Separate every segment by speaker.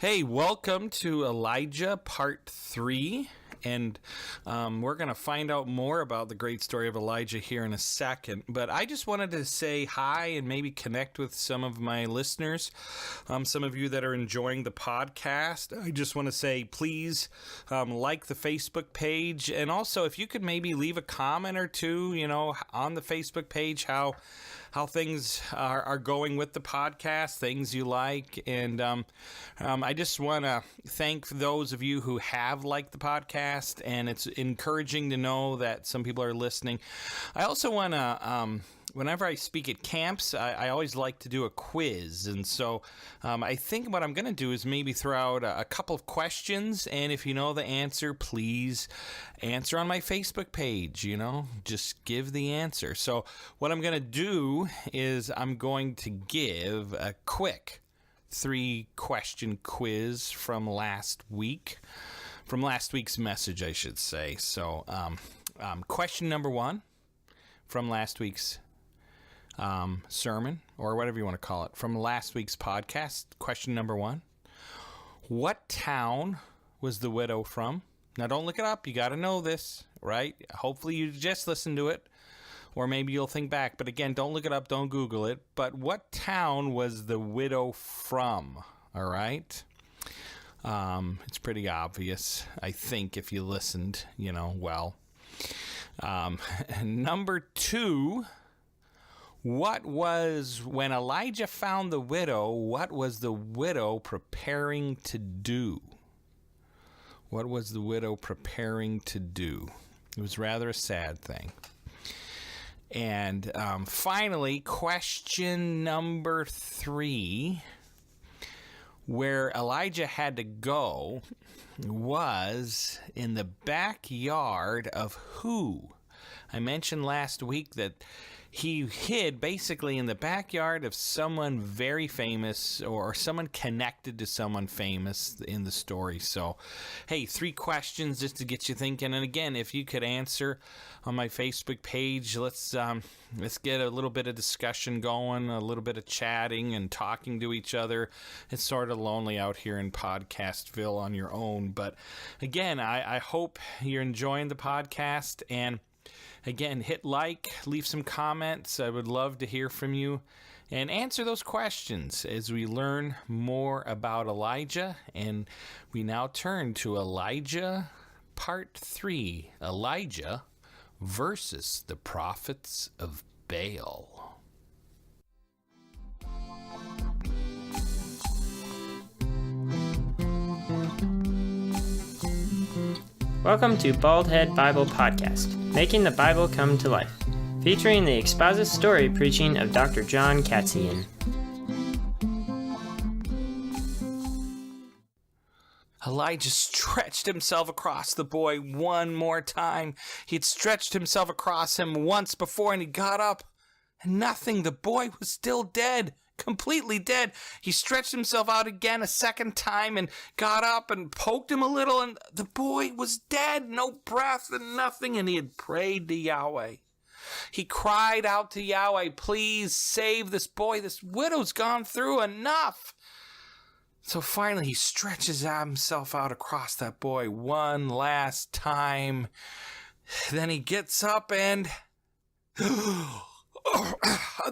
Speaker 1: Hey, welcome to Elijah Part 3, and we're going to find out more about the great story of Elijah here in a second, but I just wanted to say hi and maybe connect with some of my listeners, some of you that are enjoying the podcast. I just want to say please like the Facebook page, and also if you could maybe leave a comment or two, on the Facebook page, how things are going with the podcast, things you like. And I just want to thank those of you who have liked the podcast, and it's encouraging to know that some people are listening. I also want to, whenever I speak at camps, I always like to do a quiz. And so I think what I'm going to do is maybe throw out a couple of questions, and if you know the answer, please answer on my Facebook page, just give the answer. So what I'm going to do is I'm going to give a quick 3-question quiz from last week's message, I should say. So question number 1 from last week's sermon, or whatever you want to call it, from last week's podcast. Question number 1. What town was the widow from? Now, don't look it up. You got to know this, right? Hopefully you just listened to it, or maybe you'll think back. But again, don't look it up. Don't Google it. But what town was the widow from? All right? It's pretty obvious, I think, if you listened, well. Number 2, when Elijah found the widow, what was the widow preparing to do? What was the widow preparing to do? It was rather a sad thing. And finally, question number 3, where Elijah had to go was in the backyard of who? I mentioned last week that he hid basically in the backyard of someone very famous, or someone connected to someone famous in the story. So, hey, 3 questions just to get you thinking. And again, if you could answer on my Facebook page, let's get a little bit of discussion going, a little bit of chatting and talking to each other. It's sort of lonely out here in Podcastville on your own. But again, I hope you're enjoying the podcast, and again, hit like, leave some comments. I would love to hear from you, and answer those questions as we learn more about Elijah. And we now turn to Elijah Part 3, Elijah versus the prophets of Baal.
Speaker 2: Welcome to Baldhead Bible Podcast, making the Bible come to life, featuring the exposit story preaching of Dr. John Katzian.
Speaker 1: Elijah stretched himself across the boy one more time. He had stretched himself across him once before, and he got up, and nothing. The boy was still dead. Completely dead. He stretched himself out again a second time and got up and poked him a little, and the boy was dead, no breath and nothing, and he had prayed to Yahweh. He cried out to Yahweh, please save this boy. This widow's gone through enough. So finally he stretches himself out across that boy one last time. Then he gets up and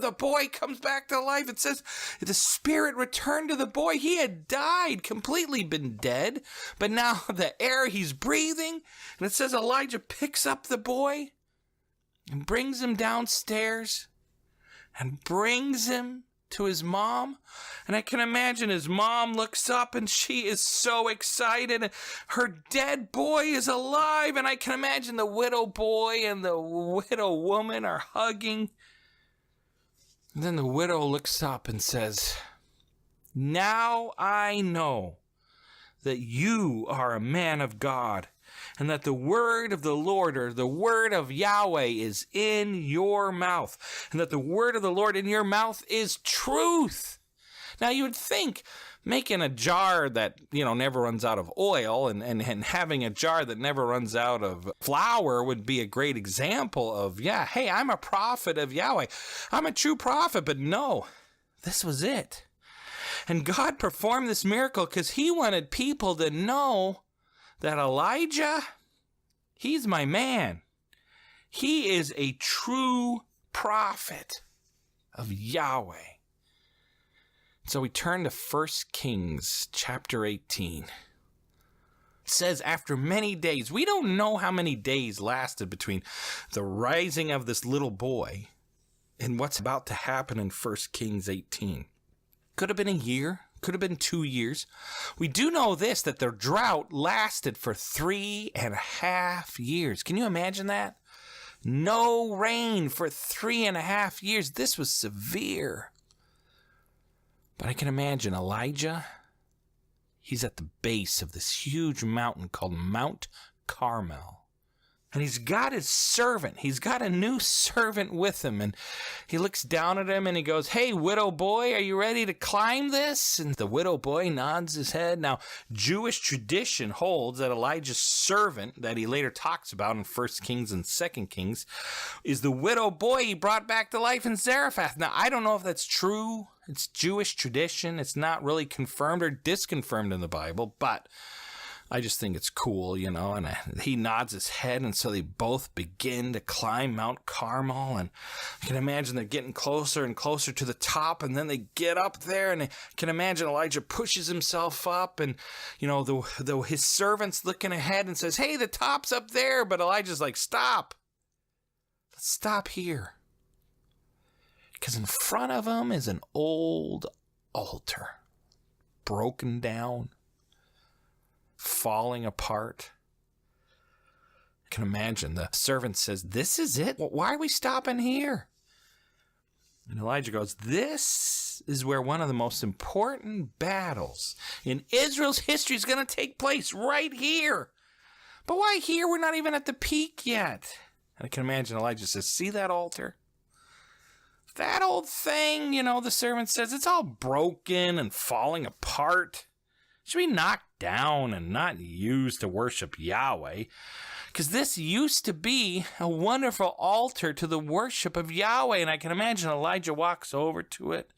Speaker 1: the boy comes back to life. It says the spirit returned to the boy. He had died, completely been dead, but now the air he's breathing. And it says Elijah picks up the boy and brings him downstairs and brings him to his mom. And I can imagine his mom looks up and she is so excited. Her dead boy is alive. And I can imagine the widow boy and the widow woman are hugging. And then the widow looks up and says, now I know that you are a man of God, and that the word of the Lord, or the word of Yahweh, is in your mouth, and that the word of the Lord in your mouth is truth. Now you would think making a jar that, never runs out of oil and having a jar that never runs out of flour would be a great example of, hey, I'm a prophet of Yahweh. I'm a true prophet, but no, this was it. And God performed this miracle because he wanted people to know that Elijah, he's my man. He is a true prophet of Yahweh. So we turn to 1 Kings chapter 18. It says, after many days, we don't know how many days lasted between the rising of this little boy and what's about to happen in 1 Kings 18. Could have been a year, could have been 2 years. We do know this, that the drought lasted for 3.5 years. Can you imagine that? No rain for 3.5 years. This was severe. But I can imagine Elijah, he's at the base of this huge mountain called Mount Carmel. And he's got his servant. He's got a new servant with him. And he looks down at him and he goes, hey, widow boy, are you ready to climb this? And the widow boy nods his head. Now, Jewish tradition holds that Elijah's servant, that he later talks about in 1 Kings and 2 Kings, is the widow boy he brought back to life in Zarephath. Now, I don't know if that's true. It's Jewish tradition. It's not really confirmed or disconfirmed in the Bible, but I just think it's cool, and he nods his head, and so they both begin to climb Mount Carmel, and I can imagine they're getting closer and closer to the top, and then they get up there, and I can imagine Elijah pushes himself up, and, his servant's looking ahead and says, hey, the top's up there, but Elijah's like, stop. Let's stop here. Because in front of him is an old altar, broken down, falling apart. I can imagine the servant says, this is it? Why are we stopping here? And Elijah goes, this is where one of the most important battles in Israel's history is going to take place, right here. But why here? We're not even at the peak yet. And I can imagine Elijah says, see that altar? That old thing, the servant says, it's all broken and falling apart. It should be knocked down and not used to worship Yahweh. Because this used to be a wonderful altar to the worship of Yahweh. And I can imagine Elijah walks over to it,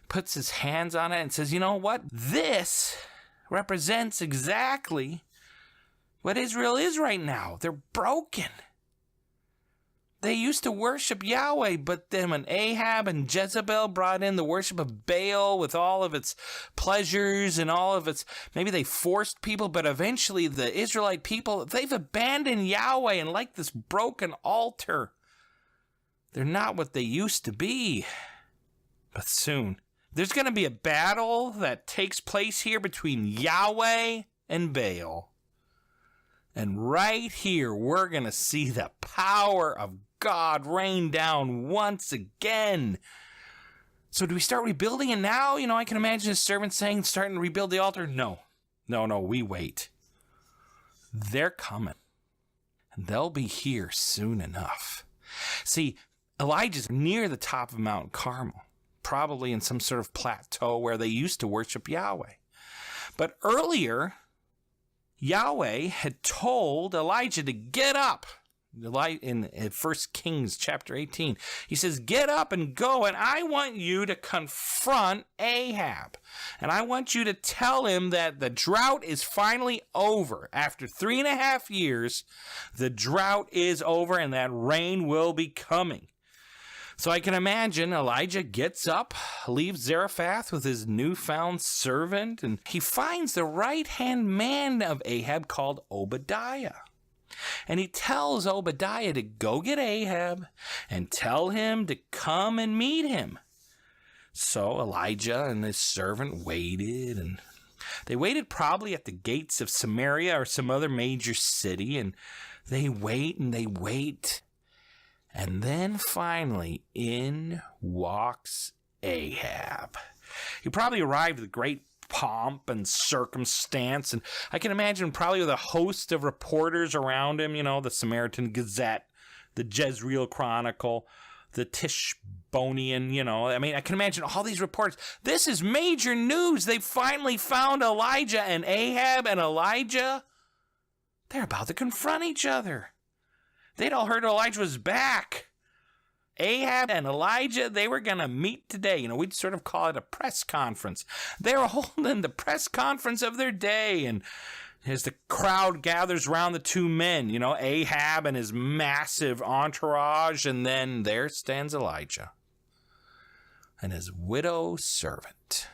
Speaker 1: puts his hands on it and says, you know what? This represents exactly what Israel is right now. They're broken. They used to worship Yahweh, but then when Ahab and Jezebel brought in the worship of Baal with all of its pleasures and all of its, maybe they forced people, but eventually the Israelite people, they've abandoned Yahweh, and like this broken altar, they're not what they used to be. But soon, there's going to be a battle that takes place here between Yahweh and Baal. And right here, we're going to see the power of God rain down once again. So do we start rebuilding it now? I can imagine his servant saying, starting to rebuild the altar. No, we wait. They're coming. And they'll be here soon enough. See, Elijah's near the top of Mount Carmel, probably in some sort of plateau where they used to worship Yahweh. But earlier, Yahweh had told Elijah to get up. In 1 Kings chapter 18, he says, get up and go, and I want you to confront Ahab. And I want you to tell him that the drought is finally over. After 3.5 years, the drought is over, and that rain will be coming. So I can imagine Elijah gets up, leaves Zarephath with his newfound servant, and he finds the right-hand man of Ahab called Obadiah. And he tells Obadiah to go get Ahab and tell him to come and meet him. So Elijah and his servant waited, and they waited probably at the gates of Samaria or some other major city, and they wait and they wait. And then finally in walks Ahab. He probably arrived with great pomp and circumstance, and I can imagine probably with a host of reporters around him, the Samaritan Gazette, the Jezreel Chronicle, the Tishbonian, I can imagine all these reports. This is major news. They finally found Elijah, and Ahab and Elijah, they're about to confront each other. They'd all heard Elijah was back. Ahab and Elijah, they were going to meet today. We'd sort of call it a press conference. They were holding the press conference of their day. And as the crowd gathers around the two men, Ahab and his massive entourage, and then there stands Elijah and his widow servant,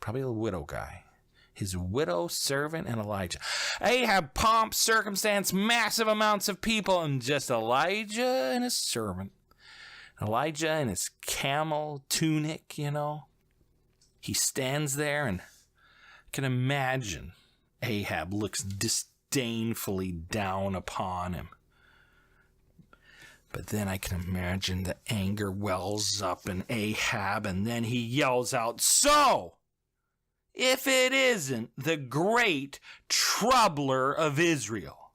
Speaker 1: probably a widow guy. His widow servant and Elijah. Ahab, pomp, circumstance, massive amounts of people, and just Elijah and his servant. Elijah in his camel tunic, He stands there, and I can imagine Ahab looks disdainfully down upon him. But then I can imagine the anger wells up in Ahab, and then he yells out, "So, if it isn't the great troubler of Israel."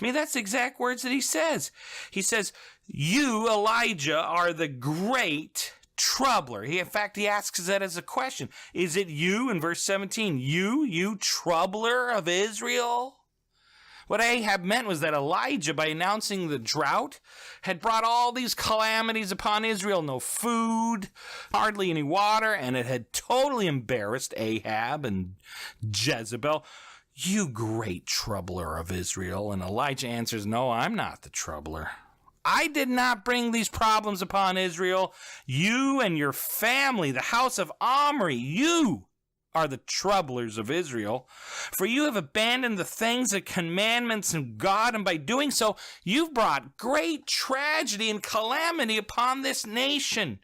Speaker 1: That's the exact words that he says. He says, "You, Elijah, are the great troubler." In fact, he asks that as a question. Is it you, in verse 17, you troubler of Israel? What Ahab meant was that Elijah, by announcing the drought, had brought all these calamities upon Israel. No food, hardly any water, and it had totally embarrassed Ahab and Jezebel. "You great troubler of Israel." And Elijah answers, "No, I'm not the troubler. I did not bring these problems upon Israel. You and your family, the house of Omri, you are the troublers of Israel. For you have abandoned the things, the commandments of God, and by doing so, you've brought great tragedy and calamity upon this nation.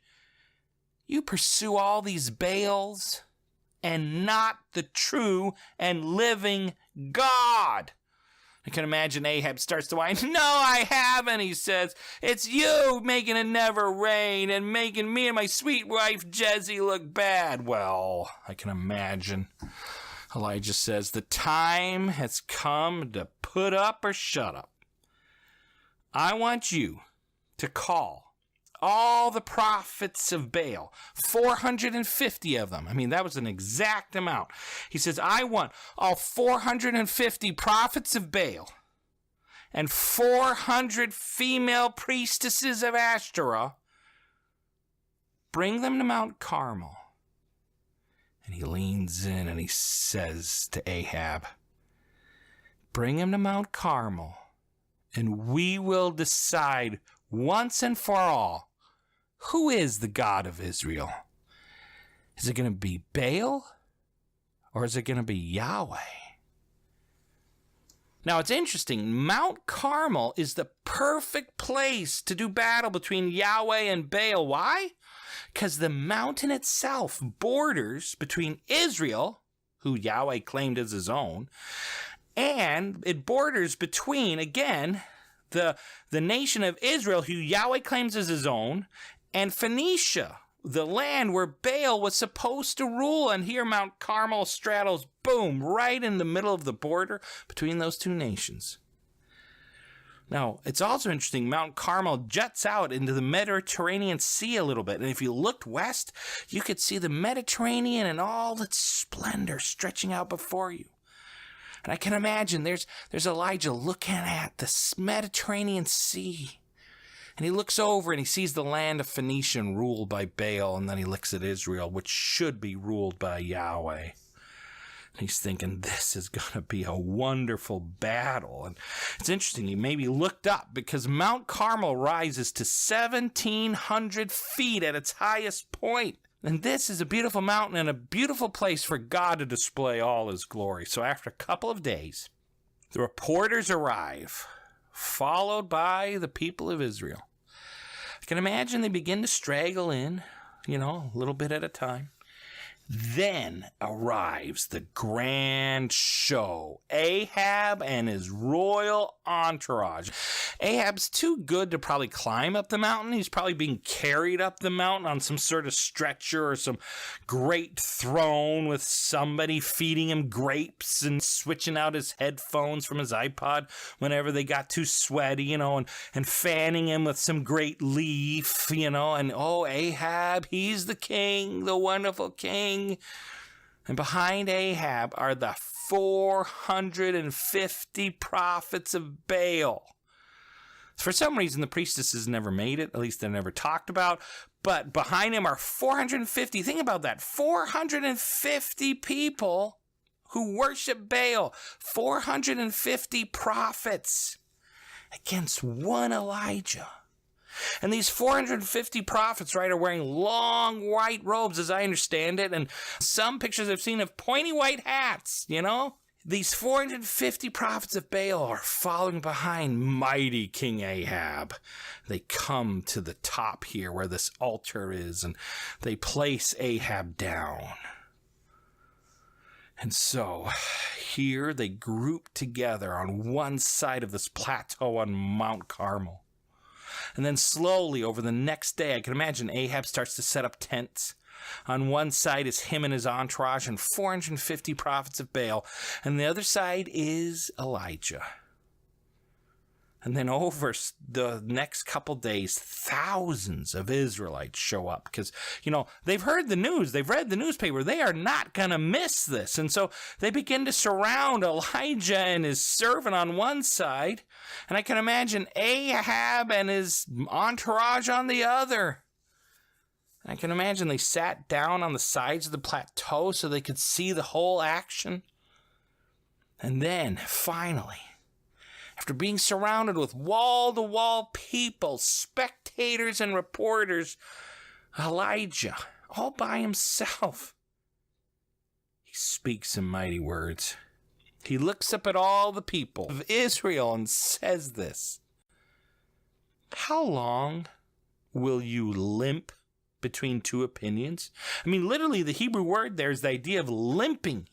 Speaker 1: You pursue all these Baals and not the true and living God." I can imagine Ahab starts to whine. "No, I haven't," he says. "It's you making it never rain and making me and my sweet wife Jezzy look bad." Well, I can imagine. Elijah says, "The time has come to put up or shut up. I want you to call all the prophets of Baal, 450 of them." That was an exact amount. He says, "I want all 450 prophets of Baal and 400 female priestesses of Ashtoreth. Bring them to Mount Carmel." And he leans in and he says to Ahab, "Bring him to Mount Carmel, and we will decide once and for all, who is the God of Israel? Is it going to be Baal, or is it going to be Yahweh?" Now, it's interesting. Mount Carmel is the perfect place to do battle between Yahweh and Baal. Why? Because the mountain itself borders between Israel, who Yahweh claimed as his own, and it borders between, again, the nation of Israel, who Yahweh claims as his own, and Phoenicia, the land where Baal was supposed to rule. And here Mount Carmel straddles, boom, right in the middle of the border between those two nations. Now, it's also interesting, Mount Carmel juts out into the Mediterranean Sea a little bit. And if you looked west, you could see the Mediterranean and all its splendor stretching out before you. And I can imagine there's Elijah looking at the Mediterranean Sea. And he looks over and he sees the land of Phoenicia ruled by Baal, and then he looks at Israel, which should be ruled by Yahweh. And he's thinking, this is going to be a wonderful battle. And it's interesting, he maybe looked up because Mount Carmel rises to 1,700 feet at its highest point. And this is a beautiful mountain and a beautiful place for God to display all his glory. So after a couple of days, the reporters arrive, followed by the people of Israel. I can imagine they begin to straggle in, a little bit at a time. Then arrives the grand show, Ahab and his royal entourage. Ahab's too good to probably climb up the mountain. He's probably being carried up the mountain on some sort of stretcher or some great throne with somebody feeding him grapes and switching out his headphones from his iPod whenever they got too sweaty, and fanning him with some great leaf, and Ahab, he's the king, the wonderful king. And behind Ahab are the 450 prophets of Baal. For some reason, the priestesses never made it. At least they're never talked about. But behind him are 450. Think about that. 450 people who worship Baal. 450 prophets against one Elijah. And these 450 prophets, right, are wearing long white robes, as I understand it. And some pictures I've seen of pointy white hats, you know. These 450 prophets of Baal are following behind mighty King Ahab. They come to the top here where this altar is, and they place Ahab down. And so here they group together on one side of this plateau on Mount Carmel. And then slowly over the next day, I can imagine Ahab starts to set up tents. On one side is him and his entourage and 450 prophets of Baal. And the other side is Elijah. And then over the next couple days, thousands of Israelites show up because, they've heard the news. They've read the newspaper. They are not going to miss this. And so they begin to surround Elijah and his servant on one side. And I can imagine Ahab and his entourage on the other. I can imagine they sat down on the sides of the plateau so they could see the whole action. And then, finally, after being surrounded with wall-to-wall people, spectators and reporters, Elijah, all by himself, he speaks some mighty words. He looks up at all the people of Israel and says this: "How long will you limp between two opinions?" I mean, literally, the Hebrew word there is the idea of limping,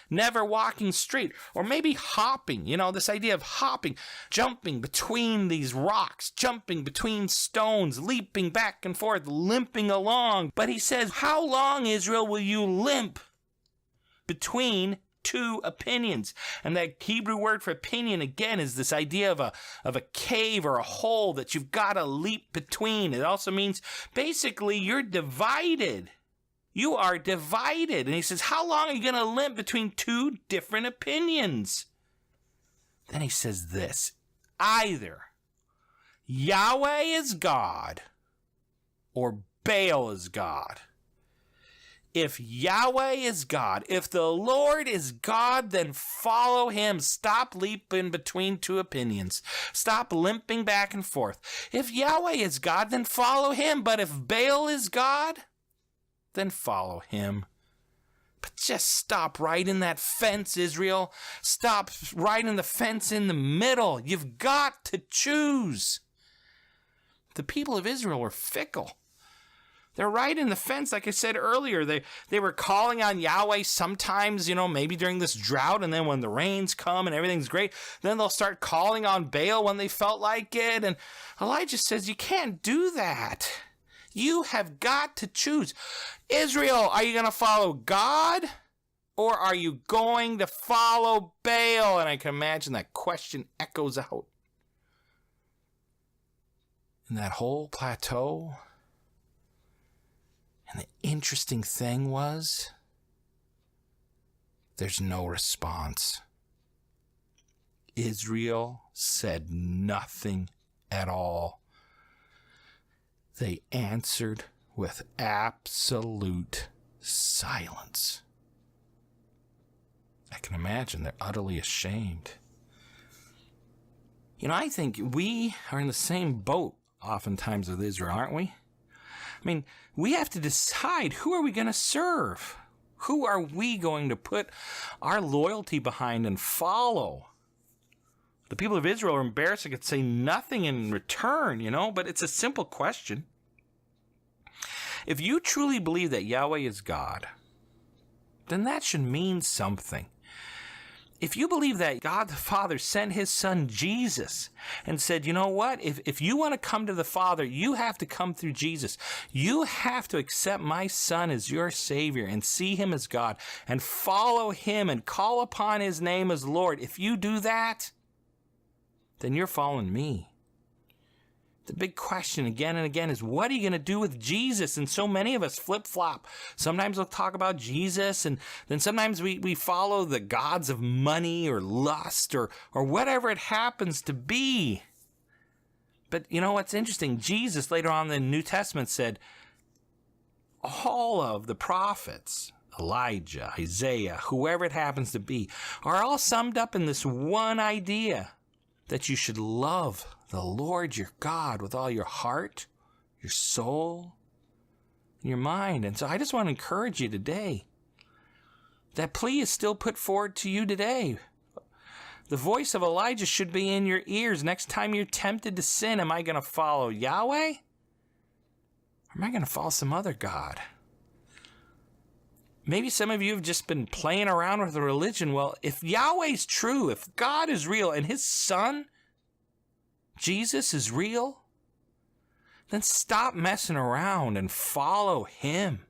Speaker 1: never walking straight, or maybe hopping, this idea of hopping, jumping between these rocks, jumping between stones, leaping back and forth, limping along. But he says, how long, Israel, will you limp between two opinions? And that Hebrew word for opinion, again, is this idea of a cave or a hole that you've got to leap between. It also means basically you're divided. You are divided. And he says, how long are you going to limp between two different opinions? Then he says this: either Yahweh is God or Baal is God. If Yahweh is God, if the Lord is God, then follow him. Stop leaping between two opinions. Stop limping back and forth. If Yahweh is God, then follow him. But if Baal is God, then follow him. But just stop right in that fence, Israel. Stop right in the fence in the middle. You've got to choose. The people of Israel were fickle. They're right in the fence, like I said earlier. They were calling on Yahweh sometimes, maybe during this drought, and then when the rains come and everything's great, then they'll start calling on Baal when they felt like it. And Elijah says, you can't do that. You have got to choose. Israel, are you going to follow God, or are you going to follow Baal? And I can imagine that question echoes out in that whole plateau. And the interesting thing was, there's no response. Israel said nothing at all. They answered with absolute silence. I can imagine they're utterly ashamed. I think we are in the same boat oftentimes with Israel, aren't we? I mean, we have to decide, who are we going to serve? Who are we going to put our loyalty behind and follow? The people of Israel are embarrassed. They could say nothing in return, but it's a simple question. If you truly believe that Yahweh is God, then that should mean something. If you believe that God the Father sent his son Jesus and said, you know what, if you want to come to the Father, you have to come through Jesus. You have to accept my son as your Savior and see him as God and follow him and call upon his name as Lord. If you do that, then you're following me. The big question again and again is, what are you going to do with Jesus? And so many of us flip-flop. Sometimes we'll talk about Jesus, and then sometimes we follow the gods of money or lust or whatever it happens to be. But you know what's interesting? Jesus later on in the New Testament said all of the prophets, Elijah, Isaiah, whoever it happens to be, are all summed up in this one idea, that you should love the Lord your God with all your heart, your soul, and your mind. And so I just want to encourage you today. That plea is still put forward to you today. The voice of Elijah should be in your ears. Next time you're tempted to sin, am I going to follow Yahweh? Or am I going to follow some other God? Maybe some of you have just been playing around with religion. Well, if Yahweh's true, if God is real, and his son, Jesus, is real, then stop messing around and follow him.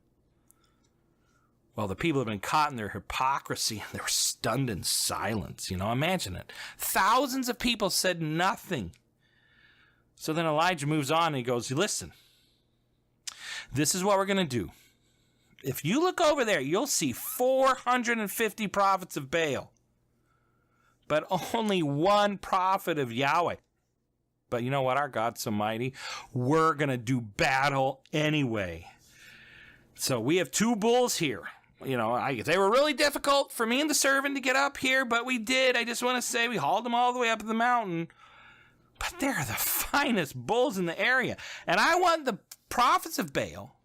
Speaker 1: Well, the people have been caught in their hypocrisy, and they were stunned in silence. Imagine it. Thousands of people said nothing. So then Elijah moves on and he goes, listen, this is what we're going to do. If you look over there, you'll see 450 prophets of Baal, but only one prophet of Yahweh. But you know what? Our God's so mighty. We're going to do battle anyway. So we have 2 bulls here. They were really difficult for me and the servant to get up here, but we did. I just want to say we hauled them all the way up the mountain. But they're the finest bulls in the area. And I want the prophets of Baal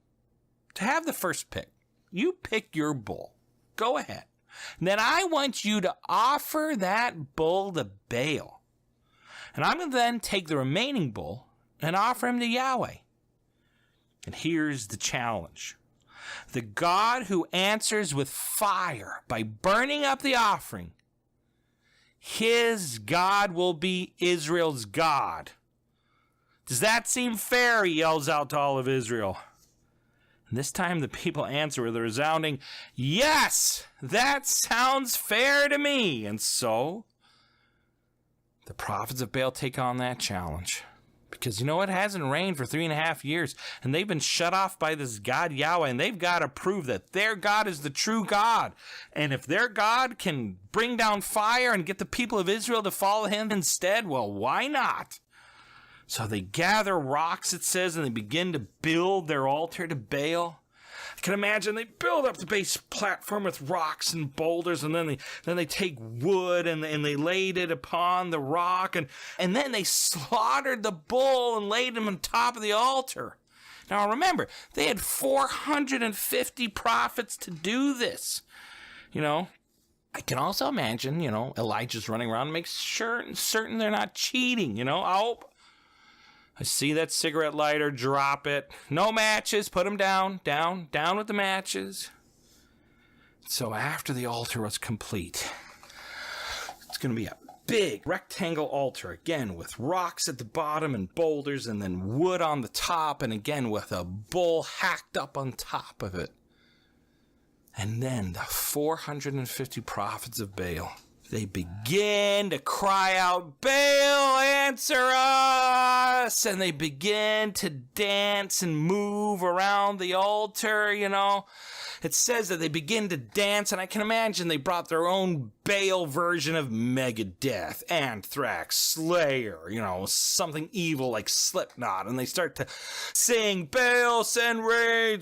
Speaker 1: to have the first pick. You pick your bull. Go ahead. And then I want you to offer that bull to Baal. And I'm going to then take the remaining bull and offer him to Yahweh. And here's the challenge. The God who answers with fire by burning up the offering, his God will be Israel's God. Does that seem fair? He yells out to all of Israel. And this time the people answer with a resounding, yes, that sounds fair to me. And so the prophets of Baal take on that challenge. Because it hasn't rained for 3.5 years, and they've been shut off by this God Yahweh, and they've got to prove that their God is the true God. And if their God can bring down fire and get the people of Israel to follow him instead, well, why not? So they gather rocks, it says, and they begin to build their altar to Baal. I can imagine they build up the base platform with rocks and boulders, and then they take wood and they laid it upon the rock, and then they slaughtered the bull and laid him on top of the altar. Now remember, they had 450 prophets to do this. I can also imagine, Elijah's running around and makes certain they're not cheating, I see that cigarette lighter, drop it. No matches, put them down with the matches. So after the altar was complete, it's going to be a big rectangle altar, again with rocks at the bottom and boulders, and then wood on the top, and again with a bull hacked up on top of it. And then the 450 prophets of Baal, they begin to cry out, Baal, answer us! And they begin to dance and move around the altar, It says that they begin to dance, and I can imagine they brought their own Baal version of Megadeth, Anthrax, Slayer, something evil like Slipknot, and they start to sing, Baal, send rain,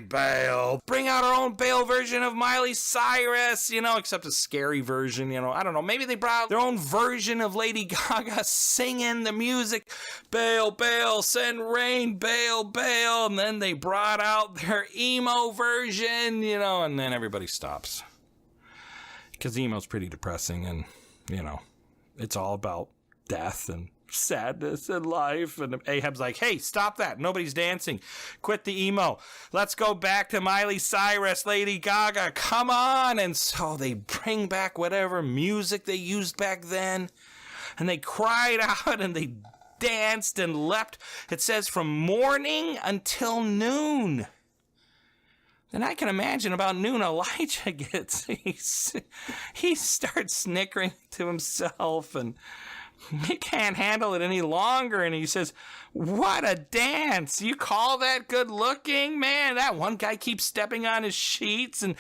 Speaker 1: Baal. Bring out our own Baal version of Miley Cyrus, except a scary version, I don't know. Maybe they brought out their own version of Lady Gaga singing the music, Baal, Baal, send rain, Baal, Baal, and then they brought out their emo version, and then everybody stops. Because emo's pretty depressing, and, it's all about death and sadness in life. And Ahab's like, hey, stop that. Nobody's dancing. Quit the emo. Let's go back to Miley Cyrus, Lady Gaga. Come on. And so they bring back whatever music they used back then. And they cried out and they danced and leapt. It says from morning until noon. And I can imagine about noon, Elijah gets, he starts snickering to himself, and he can't handle it any longer. And he says, what a dance. You call that good looking? Man, that one guy keeps stepping on his sheets. And,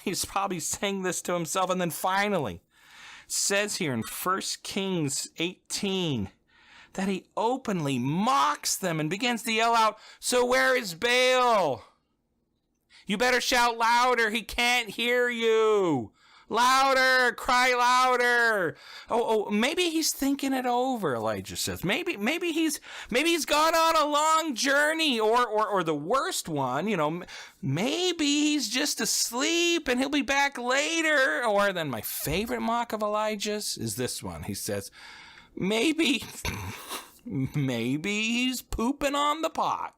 Speaker 1: he's probably saying this to himself. And then finally, it says here in 1 Kings 18, that he openly mocks them and begins to yell out, "So where is Baal? You better shout louder. He can't hear you. Louder, cry louder." Oh, maybe he's thinking it over, Elijah says. Maybe he's gone on a long journey, or the worst one, maybe he's just asleep and he'll be back later. Or then my favorite mock of Elijah's is this one. He says, maybe he's pooping on the pot.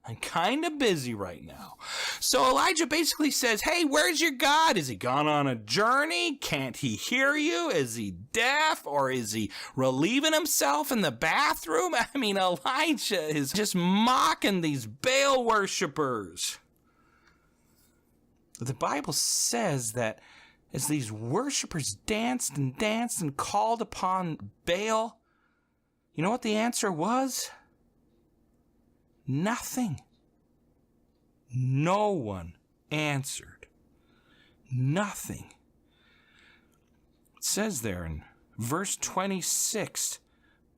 Speaker 1: I'm kind of busy right now. So Elijah basically says, hey, where's your God? Is he gone on a journey? Can't he hear you? Is he deaf? Or is he relieving himself in the bathroom? I mean, Elijah is just mocking these Baal worshipers. The Bible says that as these worshipers danced and called upon Baal, you know what the answer was? Nothing. No one answered. Nothing. It says there in verse 26,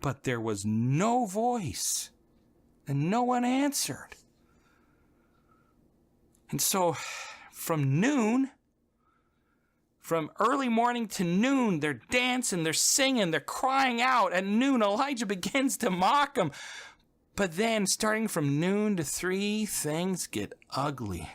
Speaker 1: but there was no voice, and no one answered. And so from early morning to noon, they're dancing, they're singing, they're crying out. At noon, Elijah begins to mock them. But then, starting from noon to 3, things get ugly.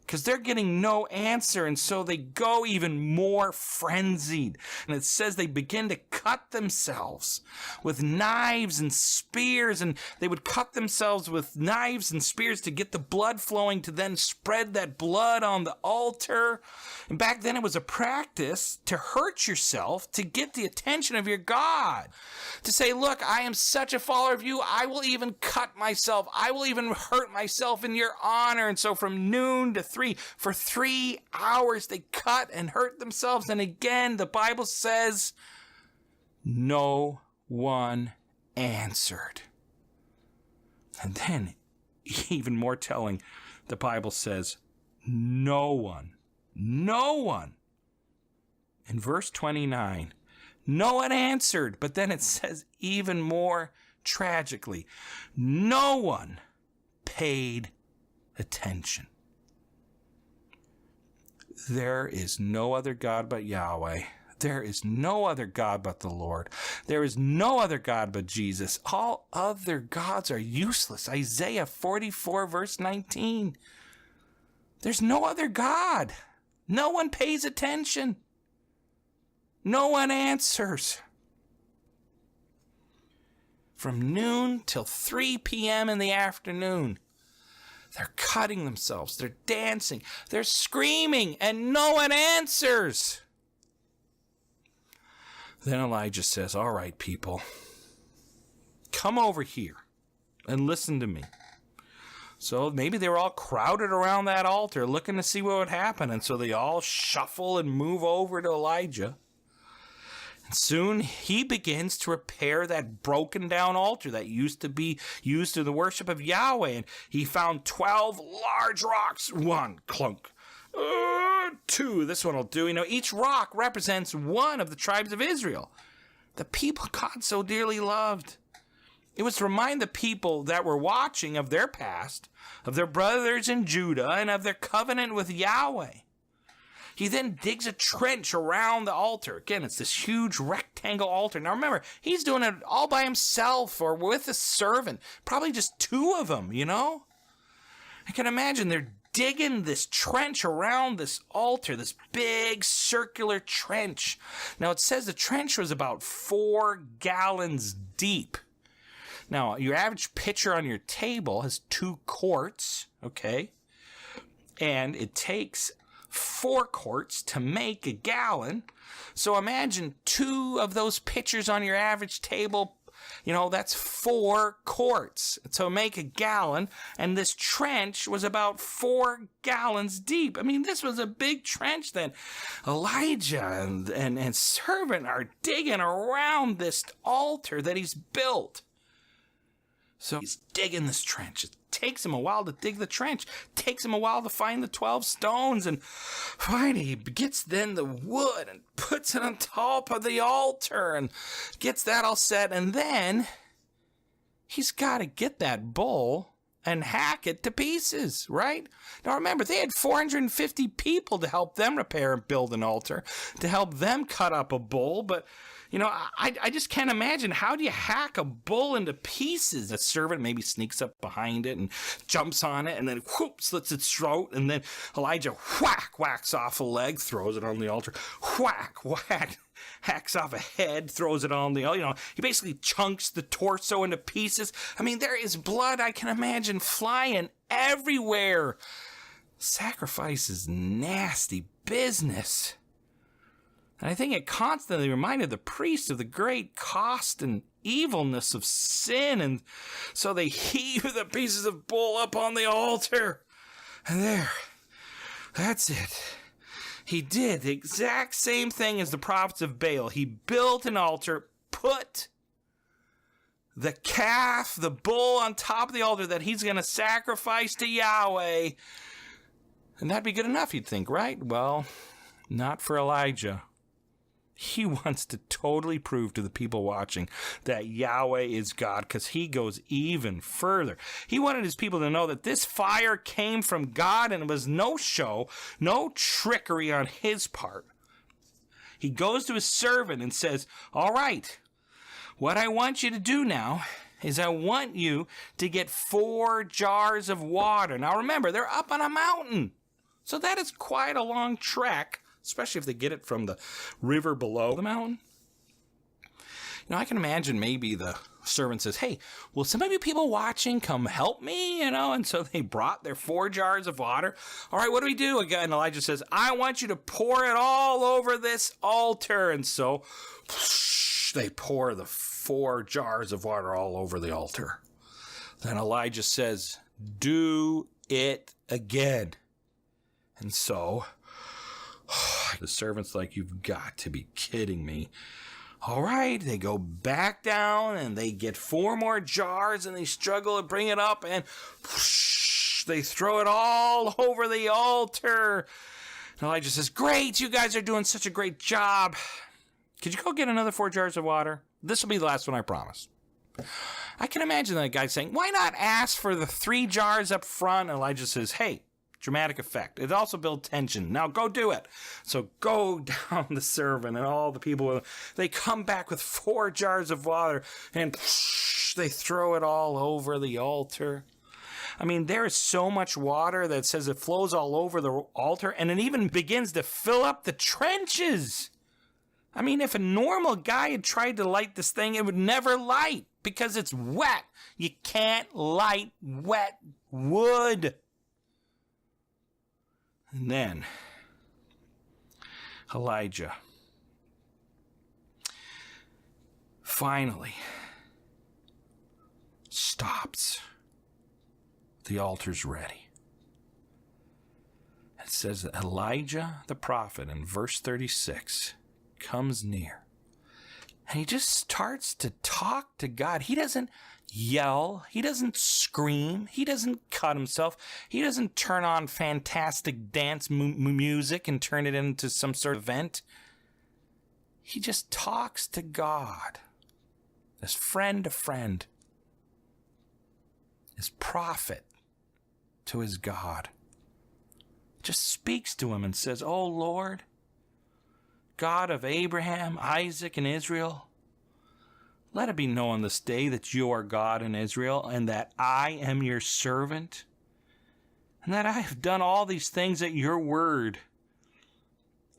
Speaker 1: Because they're getting no answer, and so they go even more frenzied. And it says they begin to cut themselves with knives and spears, and they would cut themselves with knives and spears to get the blood flowing, to then spread that blood on the altar. And back then it was a practice to hurt yourself to get the attention of your God. To say, look, I am such a follower of you, I will even cut myself. I will even hurt myself in your honor. And so from noon to 3, for 3 hours, they cut and hurt themselves. And again, the Bible says, no one answered. And then, even more telling, the Bible says, no one. In verse 29, no one answered. But then it says even more tragically, no one paid attention. There is no other God but Yahweh. There is no other God but the Lord. There is no other God but Jesus. All other gods are useless. Isaiah 44 verse 19. There's no other God. No one pays attention. No one answers. From noon till 3 p.m. in the afternoon, they're cutting themselves, they're dancing, they're screaming, and no one answers. Then Elijah says, all right, people, come over here and listen to me. So maybe they were all crowded around that altar looking to see what would happen. And so they all shuffle and move over to Elijah. And soon he begins to repair that broken down altar that used to be used to the worship of Yahweh. And he found 12 large rocks. 1, clunk. 2, this one will do. Each rock represents one of the tribes of Israel, the people God so dearly loved. It was to remind the people that were watching of their past, of their brothers in Judah, and of their covenant with Yahweh. He then digs a trench around the altar. Again, it's this huge rectangle altar. Now remember, he's doing it all by himself or with a servant. Probably just 2 of them, I can imagine they're digging this trench around this altar, this big circular trench. Now it says the trench was about 4 gallons deep. Now, your average pitcher on your table has 2 quarts, okay? And it takes 4 quarts to make a gallon. So imagine 2 of those pitchers on your average table, that's 4 quarts. So make a gallon, and this trench was about 4 gallons deep. I mean, this was a big trench then. Elijah and servant are digging around this altar that he's built. So he's digging this trench. It takes him a while to dig the trench. It takes him a while to find the 12 stones. And finally, he gets then the wood and puts it on top of the altar and gets that all set. And then he's got to get that bull and hack it to pieces, right? Now remember, they had 450 people to help them repair and build an altar, to help them cut up a bull. But you know, I just can't imagine, how do you hack a bull into pieces? A servant maybe sneaks up behind it and jumps on it and then whoop, slits its throat, and then Elijah whacks off a leg, throws it on the altar, whack, hacks off a head, throws it on the altar. You know, he basically chunks the torso into pieces. I mean, there is blood, I can imagine, flying everywhere. Sacrifice is nasty business. And I think it constantly reminded the priests of the great cost and evilness of sin. And so they heave the pieces of bull up on the altar. And there, that's it. He did the exact same thing as the prophets of Baal. He built an altar, put the calf, the bull, on top of the altar that he's going to sacrifice to Yahweh. And that'd be good enough, you'd think, right? Well, not for Elijah. He wants to totally prove to the people watching that Yahweh is God, because he goes even further. He wanted his people to know that this fire came from God and it was no show, no trickery on his part. He goes to his servant and says, all right, what I want you to do now is I want you to get 4 jars of water. Now remember, they're up on a mountain, so that is quite a long trek, especially if they get it from the river below the mountain. You know, I can imagine maybe the servant says, hey, will some of you people watching come help me? You know, and so they brought their 4 jars of water. All right, what do we do? Again, Elijah says, I want you to pour it all over this altar. And so they pour the 4 jars of water all over the altar. Then Elijah says, do it again. And so the servant's like, you've got to be kidding me. All right, they go back down and they get 4 more jars and they struggle to bring it up and whoosh, they throw it all over the altar. And Elijah says, great, you guys are doing such a great job. Could you go get another 4 jars of water? This will be the last one, I promise. I can imagine that guy saying, why not ask for the 3 jars up front? And Elijah says, hey, dramatic effect. It also builds tension. Now go do it. So go down the servant and all the people. They come back with 4 jars of water and they throw it all over the altar. I mean, there is so much water that says it flows all over the altar, and it even begins to fill up the trenches. I mean, if a normal guy had tried to light this thing, it would never light because it's wet. You can't light wet wood. And then Elijah finally stops. The altar's ready. It says that Elijah the prophet in verse 36 comes near. And he just starts to talk to God. He doesn't yell. He doesn't scream. He doesn't cut himself. He doesn't turn on fantastic dance music and turn it into some sort of event. He just talks to God as friend to friend, as prophet to his God. Just speaks to him and says, "Oh Lord, God of Abraham, Isaac, and Israel, let it be known this day that you are God in Israel, and that I am your servant, and that I have done all these things at your word.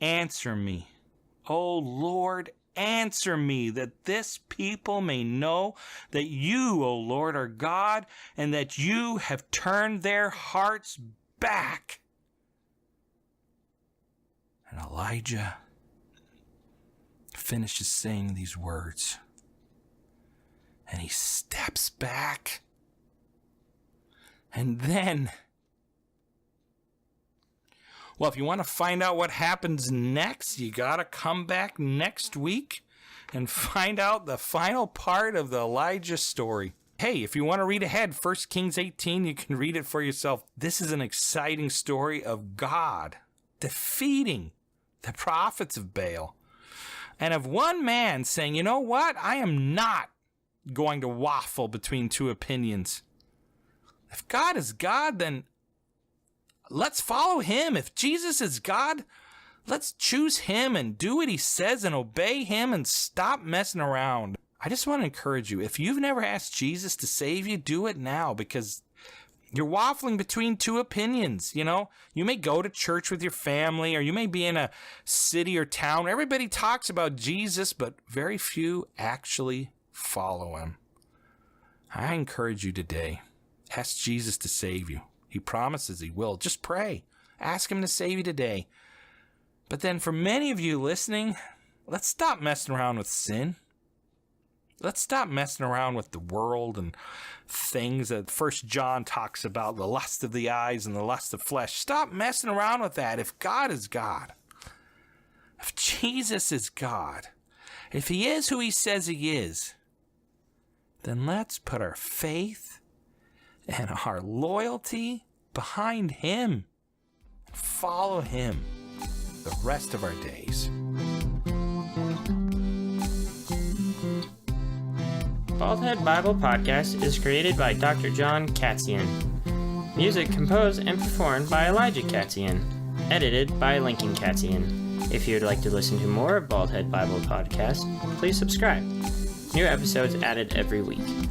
Speaker 1: Answer me, O Lord, answer me, that this people may know that you, O Lord, are God, and that you have turned their hearts back." And Elijah finishes saying these words, and he steps back. And then, well, if you want to find out what happens next, you got to come back next week and find out the final part of the Elijah story. Hey, if you want to read ahead, 1 Kings 18, you can read it for yourself. This is an exciting story of God defeating the prophets of Baal. And of one man saying, you know what? I am not going to waffle between two opinions. If God is God, then let's follow him. If Jesus is God, let's choose him and do what he says and obey him and stop messing around. I just want to encourage you. If you've never asked Jesus to save you, do it now, because you're waffling between two opinions. You know, you may go to church with your family, or you may be in a city or town. Everybody talks about Jesus, but very few actually follow him. I encourage you today, ask Jesus to save you. He promises he will. Just pray. Ask him to save you today. But then for many of you listening, let's stop messing around with sin. Let's stop messing around with the world and things that 1 John talks about, the lust of the eyes and the lust of flesh. Stop messing around with that. If God is God, if Jesus is God, if he is who he says he is, then let's put our faith and our loyalty behind him. Follow him the rest of our days.
Speaker 2: Baldhead Bible Podcast is created by Dr. John Katzian. Music composed and performed by Elijah Katzian. Edited by Lincoln Katzian. If you would like to listen to more of Baldhead Bible Podcast, please subscribe. New episodes added every week.